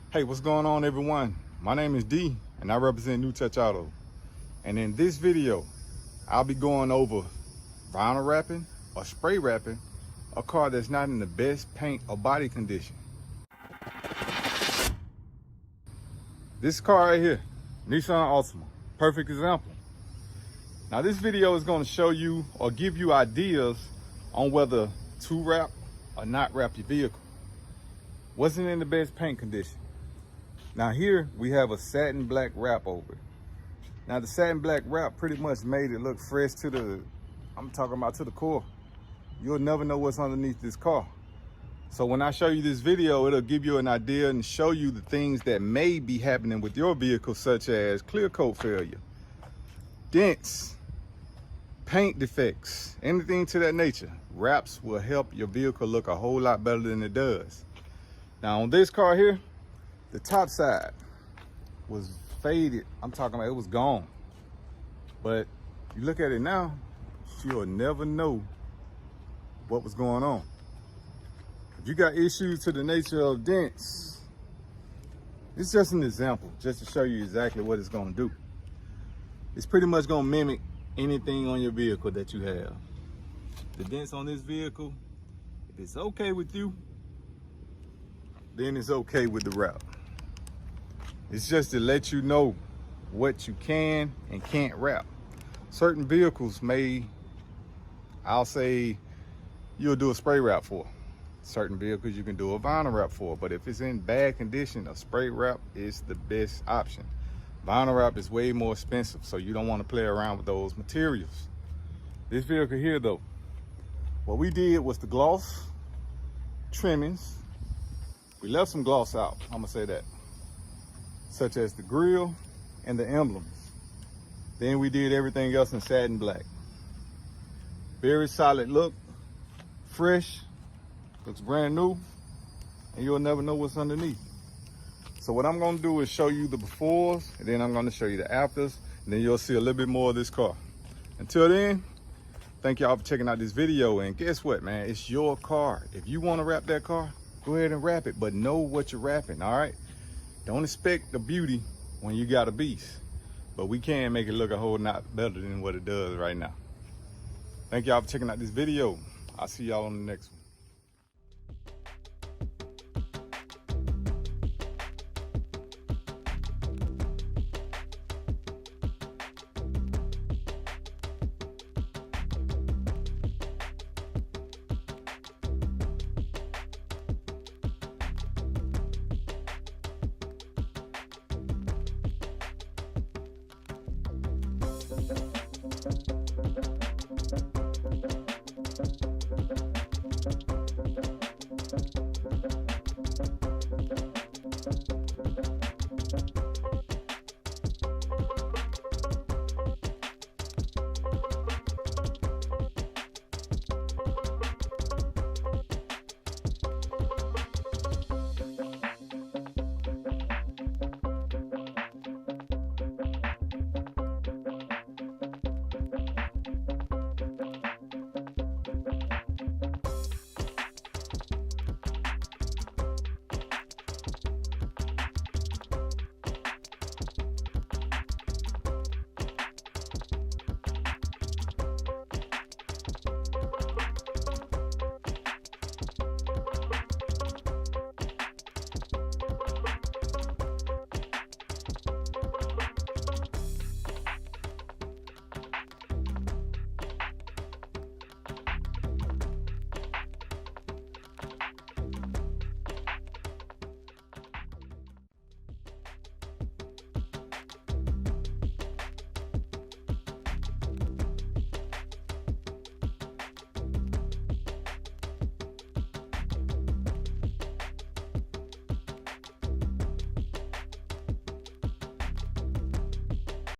Hey, what's going on, everyone? My name is D and I represent New Touch Auto. And in this video, I'll be going over vinyl wrapping or spray wrapping a car that's not in the best paint or body condition. This car right here, Nissan Altima, perfect example. Now this video is going to show you or give you ideas on whether to wrap or not wrap your vehicle. Wasn't in the best paint condition. Now here we have a satin black wrap over it. Now the satin black wrap pretty much made it look fresh to the, I'm talking about to the core. You'll never know what's underneath this car. So when I show you this video, it'll give you an idea and show you the things that may be happening with your vehicle, such as clear coat failure, dents, paint defects, anything to that nature. Wraps will help your vehicle look a whole lot better than it does. Now on this car here, the top side was faded. I'm talking about it was gone. But you look at it now, you'll never know what was going on. If you got issues to the nature of dents, it's just an example, just to show you exactly what it's gonna do. It's pretty much gonna mimic anything on your vehicle that you have. The dents on this vehicle, if it's okay with you, then it's okay with the wrap. It's just to let you know what you can and can't wrap. Certain vehicles may, I'll say, you'll do a spray wrap for. Certain vehicles you can do a vinyl wrap for, but if it's in bad condition, a spray wrap is the best option. Vinyl wrap is way more expensive, so you don't want to play around with those materials. This vehicle here though, what we did was the gloss trimmings. We left some gloss out, I'm gonna say that, such as the grille and the emblems. Then we did everything else in satin black. Very solid look, fresh, looks brand new, and you'll never know what's underneath. So what I'm gonna do is show you the befores, and then I'm gonna show you the afters, and then you'll see a little bit more of this car. Until then, thank y'all for checking out this video, and guess what, man? It's your car. If you wanna wrap that car, go ahead and wrap it, but know what you're wrapping, all right? Don't expect the beauty when you got a beast, but we can make it look a whole lot better than what it does right now. Thank y'all for checking out this video. I'll see y'all on the next one. Thank you.